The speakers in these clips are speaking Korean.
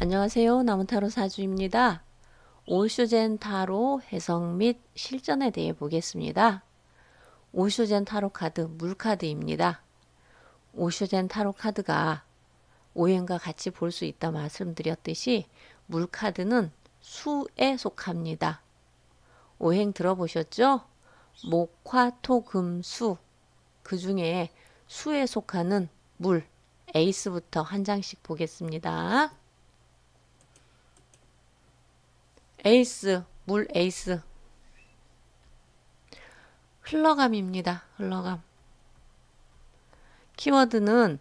안녕하세요. 나무타로 사주입니다. 오슈젠 타로 해석 및 실전에 대해 보겠습니다. 오슈젠 타로 카드 물카드입니다. 오슈젠 타로 카드가 오행과 같이 볼 수 있다 말씀드렸듯이 물카드는 수에 속합니다. 오행 들어보셨죠? 목, 화, 토, 금, 수. 그 중에 수에 속하는 물, 에이스부터 한 장씩 보겠습니다. 에이스, 물 에이스. 흘러감입니다. 흘러감. 키워드는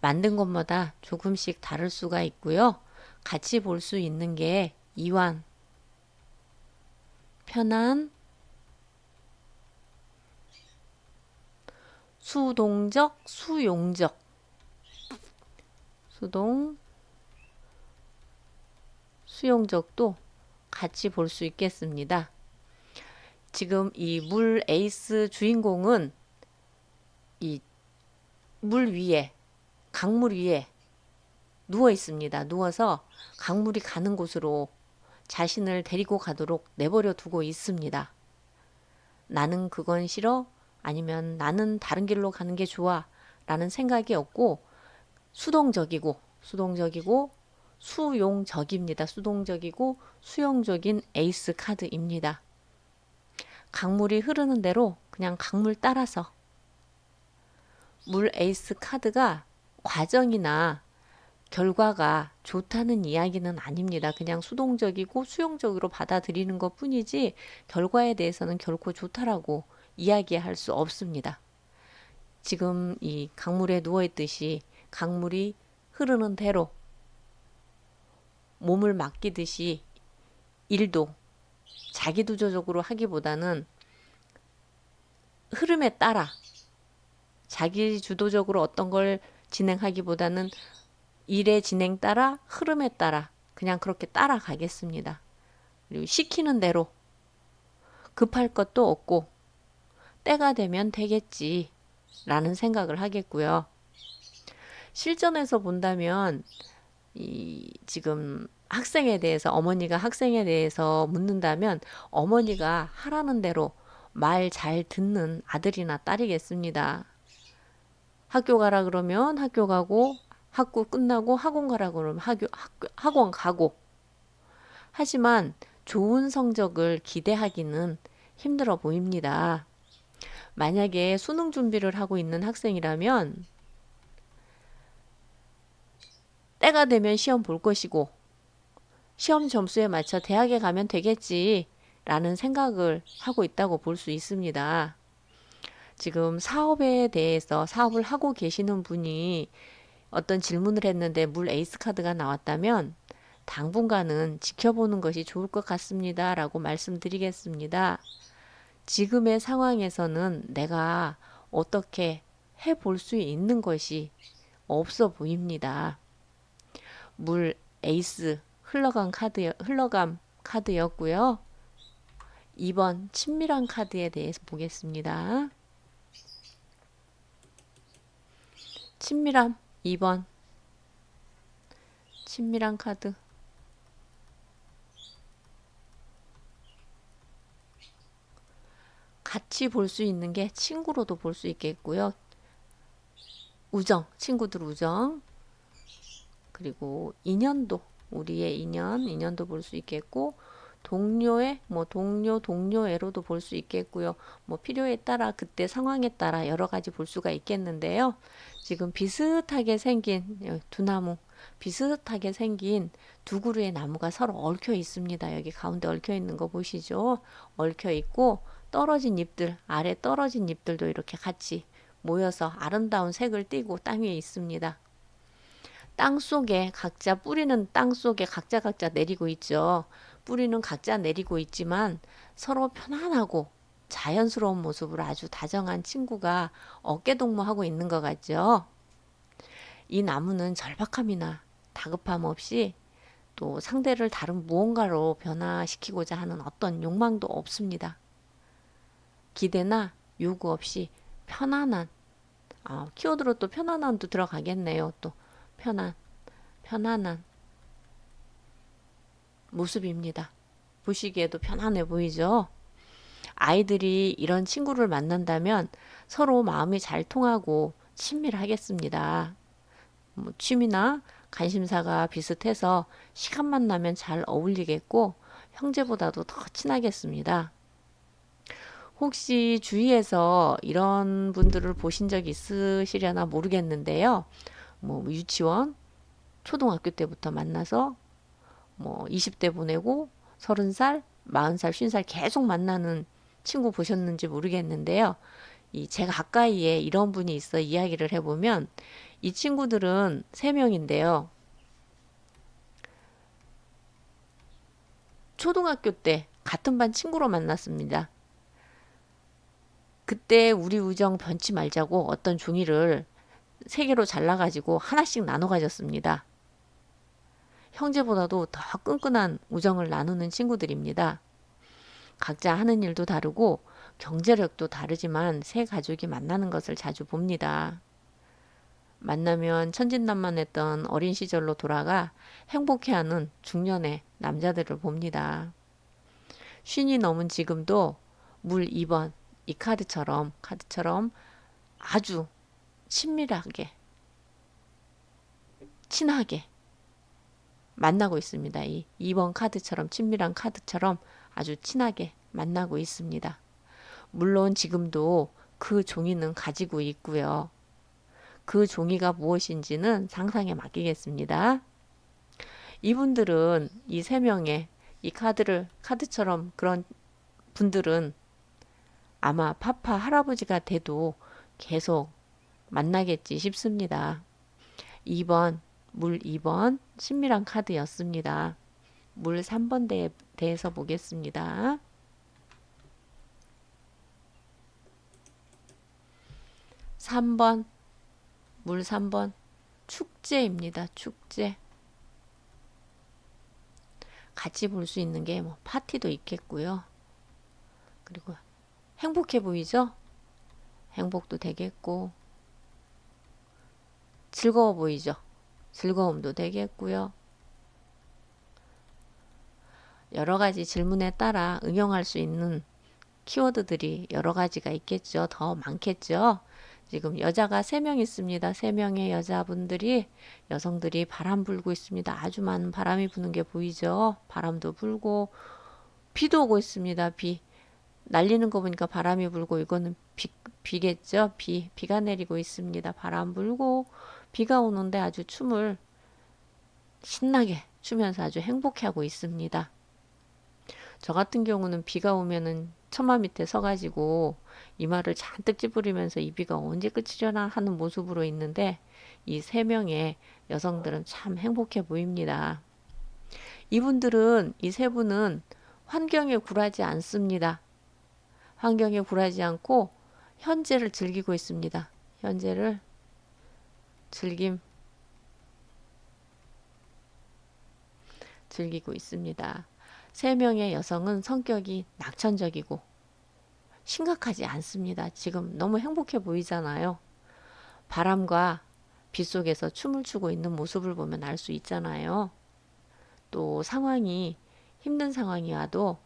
만든 것마다 조금씩 다를 수가 있고요. 같이 볼 수 있는 게 이완, 편안, 수동적, 수용적, 수동, 수용적도 같이 볼 수 있겠습니다. 지금 이 물 에이스 주인공은 이 물 위에, 강물 위에 누워 있습니다. 누워서 강물이 가는 곳으로 자신을 데리고 가도록 내버려 두고 있습니다. 나는 그건 싫어? 아니면 나는 다른 길로 가는 게 좋아? 라는 생각이 없고 수동적이고 수용적입니다. 수동적이고 수용적인 에이스 카드입니다. 강물이 흐르는 대로 그냥 강물 따라서 물 에이스 카드가 과정이나 결과가 좋다는 이야기는 아닙니다. 그냥 수동적이고 수용적으로 받아들이는 것 뿐이지 결과에 대해서는 결코 좋다라고 이야기할 수 없습니다. 지금 이 강물에 누워있듯이 강물이 흐르는 대로 몸을 맡기듯이 일도 자기주도적으로 하기보다는 흐름에 따라 자기주도적으로 어떤 걸 진행하기보다는 일의 진행 따라 흐름에 따라 그냥 그렇게 따라가겠습니다. 그리고 시키는 대로 급할 것도 없고 때가 되면 되겠지 라는 생각을 하겠고요. 실전에서 본다면 지금 학생에 대해서 어머니가 학생에 대해서 묻는다면 어머니가 하라는 대로 말 잘 듣는 아들이나 딸이겠습니다. 학교 가라 그러면 학교 가고 학교 끝나고 학원 가라 그러면 학원 가고 하지만 좋은 성적을 기대하기는 힘들어 보입니다. 만약에 수능 준비를 하고 있는 학생이라면 때가 되면 시험 볼 것이고 시험 점수에 맞춰 대학에 가면 되겠지 라는 생각을 하고 있다고 볼 수 있습니다. 지금 사업에 대해서 사업을 하고 계시는 분이 어떤 질문을 했는데 물 에이스 카드가 나왔다면 당분간은 지켜보는 것이 좋을 것 같습니다 라고 말씀드리겠습니다. 지금의 상황에서는 내가 어떻게 해볼 수 있는 것이 없어 보입니다. 물 에이스 흘러감 카드였고요. 2번 친밀한 카드에 대해서 보겠습니다. 친밀함 2번 친밀한 카드 같이 볼 수 있는 게 친구로도 볼 수 있겠고요. 우정, 친구들 우정 그리고 인연도 우리의 인연도 볼 수 있겠고 동료의 동료애로도 볼 수 있겠고요. 필요에 따라 그때 상황에 따라 여러 가지 볼 수가 있겠는데요. 지금 비슷하게 생긴 두 나무 비슷하게 생긴 두 그루의 나무가 서로 얽혀 있습니다. 여기 가운데 얽혀 있는 거 보시죠? 얽혀 있고 떨어진 잎들 아래 떨어진 잎들도 이렇게 같이 모여서 아름다운 색을 띠고 땅 위에 있습니다. 땅 속에 각자 뿌리는 땅 속에 각자 내리고 있죠. 뿌리는 각자 내리고 있지만 서로 편안하고 자연스러운 모습으로 아주 다정한 친구가 어깨동무하고 있는 것 같죠. 이 나무는 절박함이나 다급함 없이 또 상대를 다른 무언가로 변화시키고자 하는 어떤 욕망도 없습니다. 기대나 요구 없이 편안한 키워드로 또 편안함도 들어가겠네요. 또 편안한 모습입니다. 보시기에도 편안해 보이죠? 아이들이 이런 친구를 만난다면 서로 마음이 잘 통하고 친밀하겠습니다. 뭐 취미나 관심사가 비슷해서 시간만 나면 잘 어울리겠고 형제보다도 더 친하겠습니다. 혹시 주위에서 이런 분들을 보신 적 있으시려나 모르겠는데요. 뭐 유치원, 초등학교 때부터 만나서 뭐 20대 보내고 30살, 40살, 50살 계속 만나는 친구 보셨는지 모르겠는데요. 제가 가까이에 이런 분이 있어 이야기를 해보면 이 친구들은 3명인데요. 초등학교 때 같은 반 친구로 만났습니다. 그때 우리 우정 변치 말자고 어떤 종이를 3개로 잘라가지고 하나씩 나눠 가졌습니다. 형제보다도 더 끈끈한 우정을 나누는 친구들입니다. 각자 하는 일도 다르고 경제력도 다르지만 세 가족이 만나는 것을 자주 봅니다. 만나면 천진난만했던 어린 시절로 돌아가 행복해하는 중년의 남자들을 봅니다. 쉰이 넘은 지금도 물 2번 이 카드처럼 아주 친밀하게 친하게 만나고 있습니다. 이 2번 카드처럼 친밀한 카드처럼 아주 친하게 만나고 있습니다. 물론 지금도 그 종이는 가지고 있고요. 그 종이가 무엇인지는 상상에 맡기겠습니다. 이분들은 이 3명의 이 카드처럼 그런 분들은 아마 파파 할아버지가 돼도 계속 만나겠지 싶습니다. 2번, 물 2번 친밀한 카드였습니다. 물 3번 대해서 보겠습니다. 3번, 물 3번 축제입니다. 축제. 같이 볼 수 있는 게 뭐 파티도 있겠고요. 그리고 행복해 보이죠? 행복도 되겠고 즐거워 보이죠? 즐거움도 되겠고요. 여러 가지 질문에 따라 응용할 수 있는 키워드들이 여러 가지가 있겠죠. 더 많겠죠. 지금 여자가 3명 있습니다. 3명의 여성들이 바람 불고 있습니다. 아주 많은 바람이 부는 게 보이죠. 바람도 불고 비도 오고 있습니다. 비 날리는 거 보니까 바람이 불고 이거는 비겠죠. 비가 내리고 있습니다. 바람 불고 비가 오는데 아주 춤을 신나게 추면서 아주 행복해하고 있습니다. 저 같은 경우는 비가 오면은 처마 밑에 서가지고 이마를 잔뜩 찌푸리면서 이 비가 언제 끝이려나 하는 모습으로 있는데 이 3명의 여성들은 참 행복해 보입니다. 이분들은 이 3분은 환경에 굴하지 않습니다. 환경에 굴하지 않고 현재를 즐기고 있습니다. 현재를 즐기고 있습니다. 3명의 여성은 성격이 낙천적이고 심각하지 않습니다. 지금 너무 행복해 보이잖아요. 바람과 비 속에서 춤을 추고 있는 모습을 보면 알 수 있잖아요. 또 상황이 힘든 상황이 와도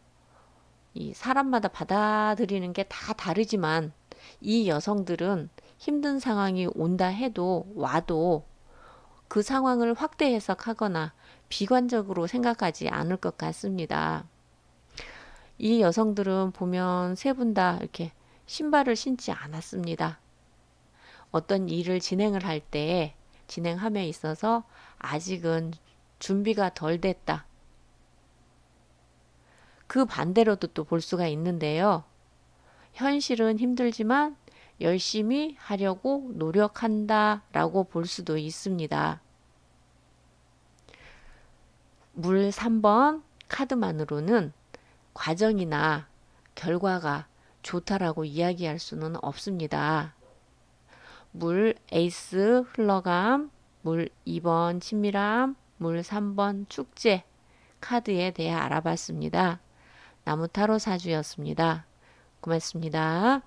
이 사람마다 받아들이는 게 다 다르지만 이 여성들은 힘든 상황이 온다 해도 와도 그 상황을 확대 해석하거나 비관적으로 생각하지 않을 것 같습니다. 이 여성들은 보면 3분 다 이렇게 신발을 신지 않았습니다. 어떤 일을 진행함에 있어서 아직은 준비가 덜 됐다. 그 반대로도 또 볼 수가 있는데요. 현실은 힘들지만 열심히 하려고 노력한다 라고 볼 수도 있습니다. 물 3번 카드만으로는 과정이나 결과가 좋다라고 이야기할 수는 없습니다. 물 에이스 흘러감, 물 2번 친밀함, 물 3번 축제 카드에 대해 알아봤습니다. 나무타로 사주였습니다. 고맙습니다.